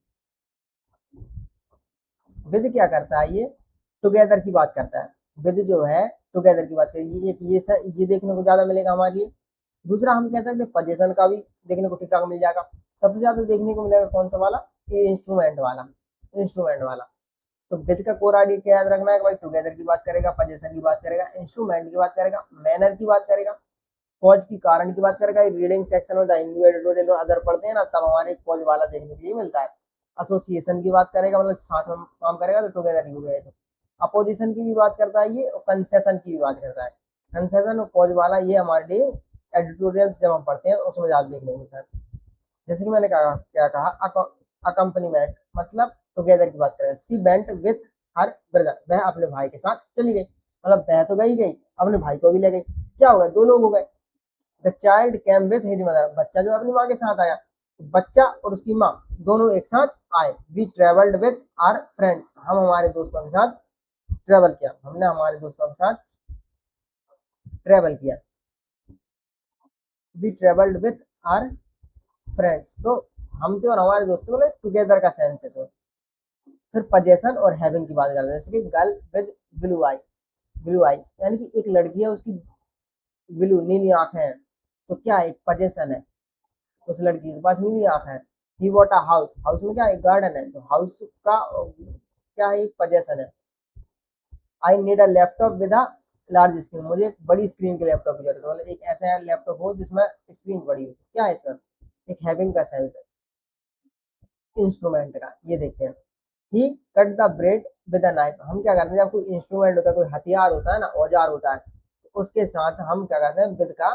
विद क्या करता है ये टुगेदर की बात करता है, विद जो है टुगेदर की बात करिए, एक ये देखने को ज्यादा मिलेगा हमारे लिए। दूसरा हम कह सकते हैं पोजीशन का भी देखने को ठीक ठाक मिल जाएगा। सबसे ज्यादा देखने को मिलेगा कौन सा वाला, ये इंस्ट्रूमेंट वाला, इंस्ट्रूमेंट वाला। तो विद का कोर आइडिया क्या याद रखना है भाई, टुगेदर की बात करेगा, पोजीशन की बात करेगा, इंस्ट्रूमेंट की बात करेगा, मैनर की बात करेगा, कॉज की कारण की बात करेगा। रीडिंग सेक्शन में द एडिटोरियल और अदर पढ़ते हैं ना, तब हमारे कॉज वाला देखने के लिए मिलता है। एसोसिएशन की बात करेगा मतलब साथ में काम करेगा तो टुगेदर यूज है। अपोजिशन की भी बात करता है ये, और कंसेशन की भी बात करता है। कंसेशन और कॉज वाला ये हमारे लिए एडिटोरियल्स जब हम पढ़ते हैं उसमें ज्यादा देखने को मिलता है। जैसे कि मैंने कहा क्या कहा अकम्पनीमेंट मतलब टुगेदर की बात करें। सी बेंट विथ हर ब्रदर, वह अपने भाई के साथ चली गई, मतलब वह तो गई गई अपने भाई को भी ले गई, क्या हो गया दो लोग हो गए। The child came with his mother, बच्चा जो अपनी माँ के साथ आया, बच्चा और उसकी माँ दोनों एक साथ आए। We travelled with our friends, हम हमारे दोस्तों के साथ ट्रेवल किया, हमने हमारे दोस्तों के साथ ट्रेवल किया। We travelled with our friends, तो हम थे और हमारे दोस्तों में टुगेदर का सेंस है। फिर पजेशन और हैविंग की बात करते हैं, जैसे कि girl with blue I, blue eyes यानी कि एक लड़की है उसकी ब्लू नीली आंखें हैं, तो क्या एक पजेशन है, उस लड़की के पास नीली आंख है। ही वॉट अ हाउस, हाउस में क्या एक गार्डन है, तो हाउस का क्या है एक पजेशन है। I need a laptop with a large screen, मुझे एक बड़ी स्क्रीन के लैपटॉप की जरूरत है, मतलब एक ऐसा लैपटॉप हो जिसमें स्क्रीन बड़ी हो, क्या है इसमें एक हैविंग का सेंस है। इंस्ट्रूमेंट का ये देखते हैं, he cut the bread with a knife, हम क्या करते हैं जब कोई इंस्ट्रूमेंट होता है, कोई हथियार होता है ना, औजार होता है, तो उसके साथ हम क्या करते हैं विद का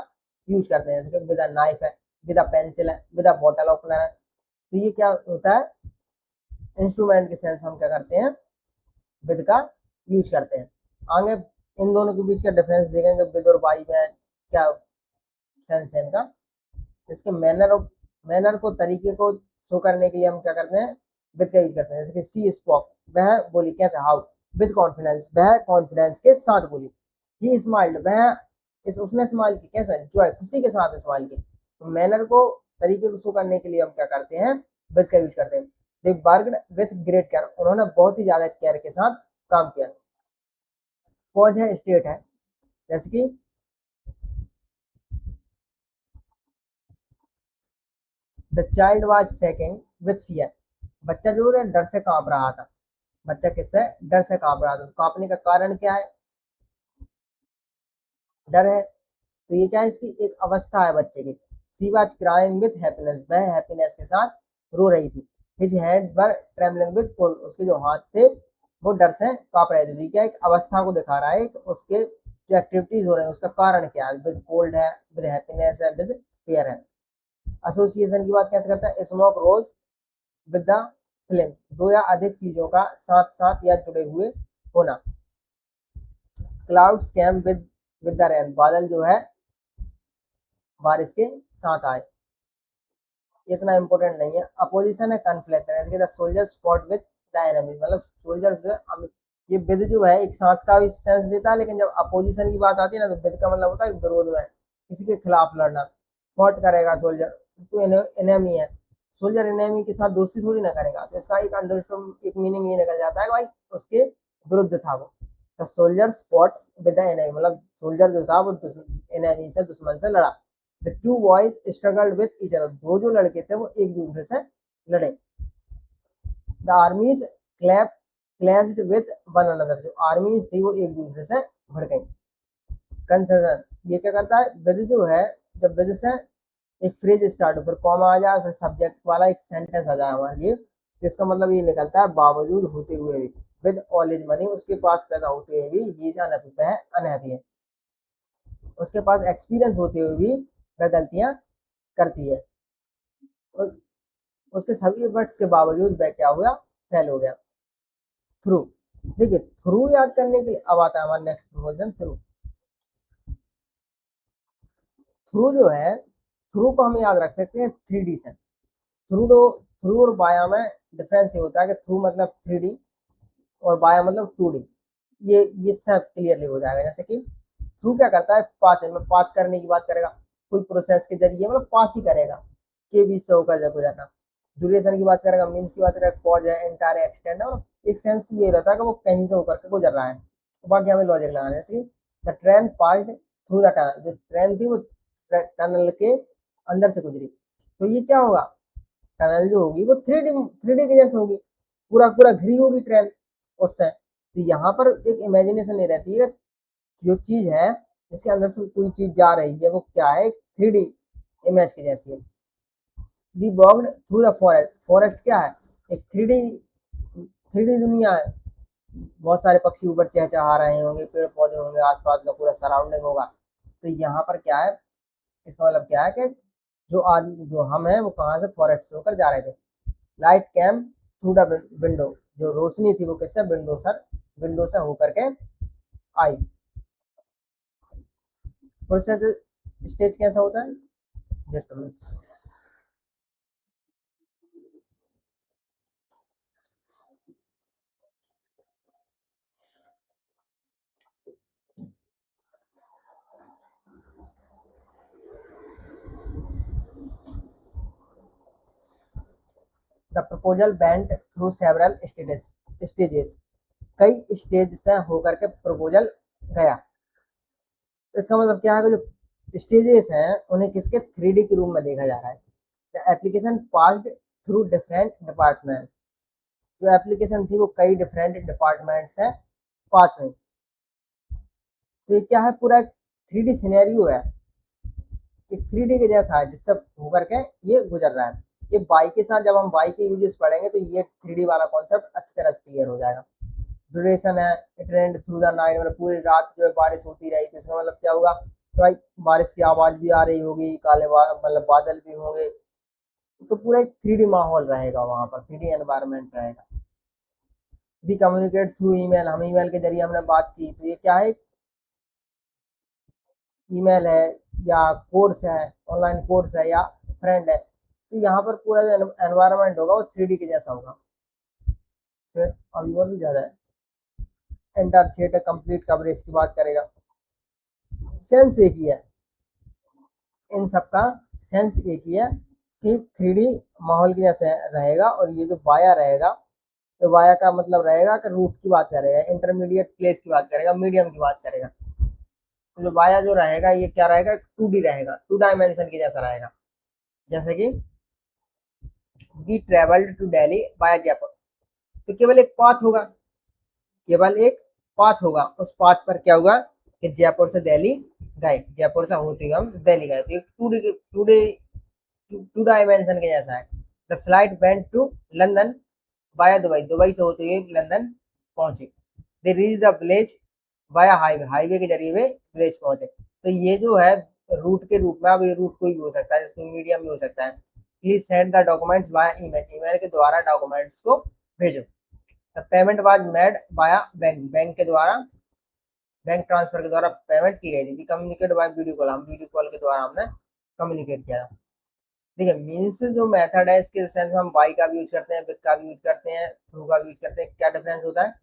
यूज करते हैं, जैसे विद अ नाइफ है, विद अ पेंसिल है, विद अ बॉटल ओपनर है। तो ये क्या होता है इंस्ट्रूमेंट के सेंस हम क्या करते हैं विद का यूज करते हैं। आगे इन दोनों के बीच का डिफरेंस देखेंगे, विद और बाई में क्या सेंस है इनका। इसके मैनर को तरीके को शो करने के लिए हम क्या करते हैं विद का यूज करते हैं, जैसे कि सी स्पोक, वह बोली कैसे, हाउ, विद कॉन्फिडेंस, वह कॉन्फिडेंस के साथ बोली। ही स्माइल्ड, वह उसने स्माइल की, कैसे जो है खुशी के साथ स्माइल की। तो मैनर को तरीके को शो करने के लिए हम क्या करते हैं विद का यूज करते हैं। They worked with great care, उन्होंने बहुत ही ज्यादा केयर के साथ काम किया। कॉज है स्टेट है, जैसे कि the child was shaking with fear, बच्चा जो है डर से कांप रहा था, बच्चा किससे डर से कांप रहा था, तो कांपने का कारण क्या है डर है, तो ये क्या है इसकी एक अवस्था है बच्चे की। She was crying with happiness, वह हैप्पीनेस के साथ रो रही थी। His hands were trembling with cold, उसके जो हाथ थे वो डर से कांप रहे थे। तो ये क्या एक अवस्था को दिखा रहा है कि उसके जो एक्टिविटीज हो रहे हैं उसका कारण क्या है, विद कोल्ड है, विद हैप्पीनेस है, विद फियर है। एसोसिएशन की बात कैसे करता है, smoke rose with the flame, दो या अधिक चीजों का साथ साथ या जुड़े हुए होना। Clouds came with the rain, बादल जो है बारिश के साथ आए, इतना इंपॉर्टेंट नहीं है। अपोजिशन है कन्फ्लिक्ट है, जैसे the soldiers fought with the enemy, मतलब सोल्जर्स जो है ये विद जो है एक साथ का भी सेंस देता है, लेकिन जब अपोजिशन की बात आती है ना तो विद का मतलब होता है विरोध में, किसी के खिलाफ लड़ना। फॉट करेगा सोल्जर, तो एनेमी है, सोल्जर एनेमी के साथ दोस्ती थोड़ी ना करेगा, तो इसका एक अंडरस्टैंड एक मीनिंग ये निकल जाता है कि भाई उसके विरुद्ध था वो। The soldiers fought with the enemy, मतलब सोल्जर जो था वो एनिमी से दुश्मन से लड़ा। The two boys struggled with each other, दो जो लड़के थे वो एक दूसरे से लड़े। The armies clap clashed with one another, जो आर्मीज थी वो एक दूसरे से भिड़ गई। कंसेशन, ये क्या करता है, विद जो है, जब विद से एक फ्रेज स्टार्ट हो, फिर कॉमा आ जाए, फिर सब्जेक्ट वाला एक सेंटेंस आ जाए हमारे लिए, तो इसका मतलब ये निकलता है बावजूद होते हुए भी, विद ऑल इज मनी, उसके पास पैसा होते हुए भी ही इज अनहैप्पी, वह अनहैप्पी है। उसके पास एक्सपीरियंस होते हुए भी वह गलतियां करती है। उसके सभी एफर्ट्स के बावजूद वह क्या हुआ, फेल हो गया। थ्रू, देखिए थ्रू याद करने के लिए अब आता है हमारा नेक्स्ट प्रोपोजन, थ्रू। थ्रू जो है, थ्रू को हम याद रख सकते हैं 3D से। थ्रू और बाया में डिफरेंस ये होता है कि थ्रू मतलब 3D और बाया मतलब 2D। ये सब क्लियरली हो जाएगा। जैसे कि थ्रू क्या करता है, पास है, में पास करने की बात करेगा, कोई प्रोसेस के जरिए मतलब पास ही करेगा, के बीच से होकर गुजरना। ड्यूरेशन की बात करेगा, मीन्स की बात करेगा, पॉज है, एंटायर है, एक्सटेंड है, मतलब एक सेंस ये रहता है कि वो कहीं से होकर के गुजर रहा है। तो बाकी हमें लॉजिक लगाना है। जैसे the train passed through the tunnel, जो ट्रेन थी वो टनल के अंदर से गुजरी, तो ये क्या होगा, टनल जो होगी वो थ्री डी के जैसे होगी, पूरा पूरा घिरी होगी ट्रेन उससे। तो यहाँ पर एक इमेजिनेशन ये रहती है, जो चीज है जिसके अंदर से कोई चीज जा रही है वो क्या है, 3D इमेज के जैसी है। We walked through the forest, forest क्या है, एक थ्री डी दुनिया है, बहुत सारे पक्षी ऊपर चहचहा रहे होंगे, पेड़ पौधे होंगे, आसपास का पूरा सराउंडिंग होगा। तो यहाँ पर क्या है, इसका मतलब क्या है कि जो आदमी जो हम हैं वो कहाँ से, फॉरेस्ट से होकर जा रहे थे। Light came through the window, जो रोशनी थी वो किससे, विंडो से होकर के आई। प्रोसेस स्टेज कैसा होता है, just the proposal bent through several stages, कई स्टेज से होकर के प्रपोजल गया। तो इसका मतलब क्या है कि जो स्टेजेस हैं उन्हें किसके, 3D के रूप में देखा जा रहा है। The application passed through different department, जो एप्लीकेशन थी वो कई डिफरेंट डिपार्टमेंट से पास हुई। तो ये क्या है, पूरा 3D सिनेरियो है, एक 3D के जैसा है जिससे होकर के ये गुजर रहा है। ये बाई के साथ जब हम बाई के यूजेस पढ़ेंगे तो ये 3D वाला कॉन्सेप्ट अच्छी तरह से क्लियर हो जाएगा। ड्यूरेशन है, it red through the night, मतलब पूरी रात जो है बारिश होती रही, तो इसका मतलब क्या होगा, तो भाई बारिश की आवाज भी आ रही होगी, मतलब बादल भी होंगे, तो पूरा एक 3D माहौल रहेगा, वहां पर 3D एनवायरनमेंट रहेगा। भी कम्युनिकेट थ्रू ईमेल, हम ईमेल के जरिए हमने बात की, तो ये क्या है, ईमेल है या कोर्स है, ऑनलाइन कोर्स है या फ्रेंड है, तो यहाँ पर पूरा जो एनवायरनमेंट होगा वो 3D के जैसा होगा। फिर अभी और भी ज्यादा है, एंटर सेट कंप्लीट कवरेज की बात करेगा। सेंस एक ही है, इन सबका सेंस एक ही है कि 3D माहौल के जैसे रहेगा। और ये जो वाया रहेगा, तो वाया का मतलब रहेगा कि रूट की बात करेगा, इंटरमीडिएट प्लेस की बात करेगा, मीडियम की बात करेगा। तो जो वाया जो रहेगा ये क्या रहेगा, 2D रहेगा, 2 डायमेंशन के जैसा रहेगा। जैसे कि we travelled to Delhi via Jaipur, तो केवल एक पाथ होगा, केवल एक पाथ होगा, उस पाथ पर क्या होगा कि जयपुर से दिल्ली गए, जयपुर से होते हुए हम दिल्ली गए, तो एक टू डायमेंशन के जैसा है। The flight went to London via Dubai, Dubai से होते हुए लंदन पहुंचे। They reach the village via highway, highway के जरिए वे विलेज पहुंचे। तो ये जो है रूट के रूप में, अब ये रूट कोई भी हो सकता है, जिसको मीडियम भी हो सकता है। Please send the documents via email, email के द्वारा डॉक्यूमेंट्स को भेजो। The payment was made via bank, bank के द्वारा, बैंक ट्रांसफर के द्वारा पेमेंट की गई थी। कम्युनिकेट बाय वीडियो कॉल, हम वीडियो कॉल के द्वारा हमने कम्युनिकेट किया। देखिए मीन्स जो मेथड है इसके सेंस में हम बाई का भी यूज करते हैं, विद का भी यूज करते हैं, थ्रू का भी यूज करते हैं। क्या डिफरेंस होता है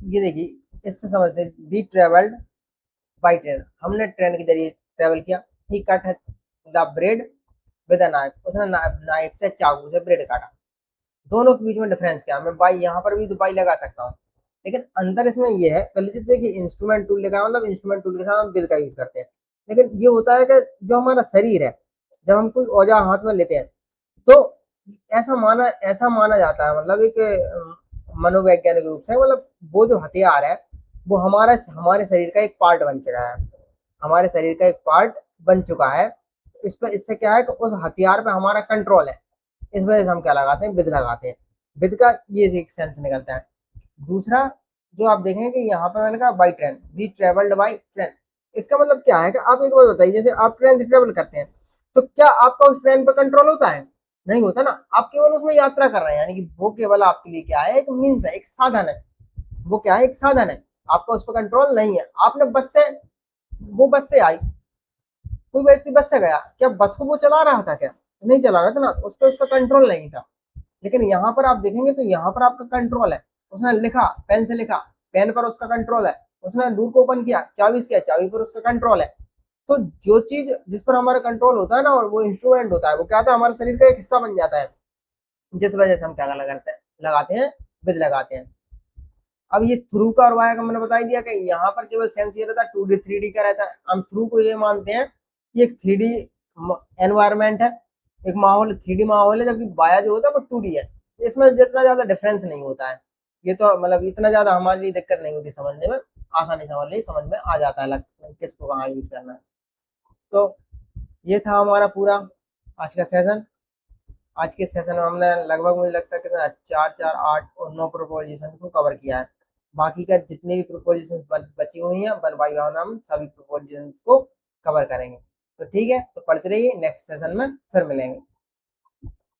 ये देखिए, इससे समझते हैं। वी ट्रेवल्ड बाई ट्रेन, हमने ट्रेन के जरिए ट्रेवल किया। He cut the bread with a knife, उसने नाइफ से, चाकू से ब्रेड काटा। दोनों के बीच में डिफरेंस क्या है, मैं बाई यहाँ पर भी तो बाई लगा सकता हूँ, लेकिन अंतर इसमें ये है, पहले से देखिए इंस्ट्रूमेंट टूल लगा, मतलब इंस्ट्रूमेंट टूल के साथ हम विद का यूज करते हैं। लेकिन ये होता है कि जो हमारा शरीर है, जब हम कोई औजार हाथ में लेते हैं, तो ऐसा माना जाता है, मतलब एक मनोवैज्ञानिक रूप से, मतलब वो जो हथियार है वो हमारे शरीर का एक पार्ट बन चुका है, हमारे शरीर का एक पार्ट बन चुका है। इस पर इससे क्या है कि उस हथियार पे हमारा कंट्रोल है, इस वजह से हम क्या लगाते हैं, विद लगाते हैं। विद का ये एक सेंस निकलता है। दूसरा जो आप देखेंगे कि यहाँ पर मैंने कहा by train, we travelled by train, इसका मतलब क्या है कि आप एक बार बताइए, जैसे आप ट्रेन से ट्रेवल करते हैं तो क्या आपका उस ट्रेन पर कंट्रोल होता है? नहीं होता ना, आप केवल उसमें यात्रा कर रहे हैं, यानी कि वो केवल आपके लिए क्या है, एक मीन्स है, एक साधन है। वो क्या है, एक साधन है, आपका उस पर कंट्रोल नहीं है। आपने बस से, वो बस से आई, कोई व्यक्ति बस से गया, क्या बस को वो चला रहा था क्या? नहीं चला रहा था ना, उस पर उसका कंट्रोल नहीं था। लेकिन यहाँ पर आप देखेंगे तो यहाँ पर आपका कंट्रोल है, उसने लिखा, पेन से लिखा, पेन पर उसका कंट्रोल है, उसने डोर को ओपन किया, चाबी से किया, चाबी पर उसका कंट्रोल है। तो जो चीज जिस पर हमारा कंट्रोल होता है ना, और वो इंस्ट्रूमेंट होता है, वो क्या होता है, हमारे शरीर का एक हिस्सा बन जाता है, जिस वजह से हम क्या लगाते हैं, विद लगाते हैं। अब ये थ्रू का और वाया का मैंने बता ही दिया कि यहाँ पर केवल सेंस ये रहता है 2D 3D का रहता है। हम थ्रू को ये मानते हैं कि एक 3D एनवायरमेंट है, एक माहौल 3D माहौल है, जबकि वाया जो होता है वो 2D है। इसमें जितना ज्यादा डिफरेंस नहीं होता है। ये तो मतलब इतना ज्यादा हमारे लिए दिक्कत नहीं होती समझने में, आसानी से हमारे लिए समझ में आ जाता है किसको कहाँ यूज करना है। तो ये था हमारा पूरा आज का सेशन। आज के सेशन में हमने लगभग मुझे लगता है कितना 4, 4, 8 और 9 प्रोपोजिशन को कवर किया है। बाकी का जितनी भी प्रोपोजिशन बची हुई हैं वन बाई वन हम सभी प्रोपोजिशन को कवर करेंगे। तो ठीक है, तो पढ़ते रहिए, नेक्स्ट सेशन में फिर मिलेंगे।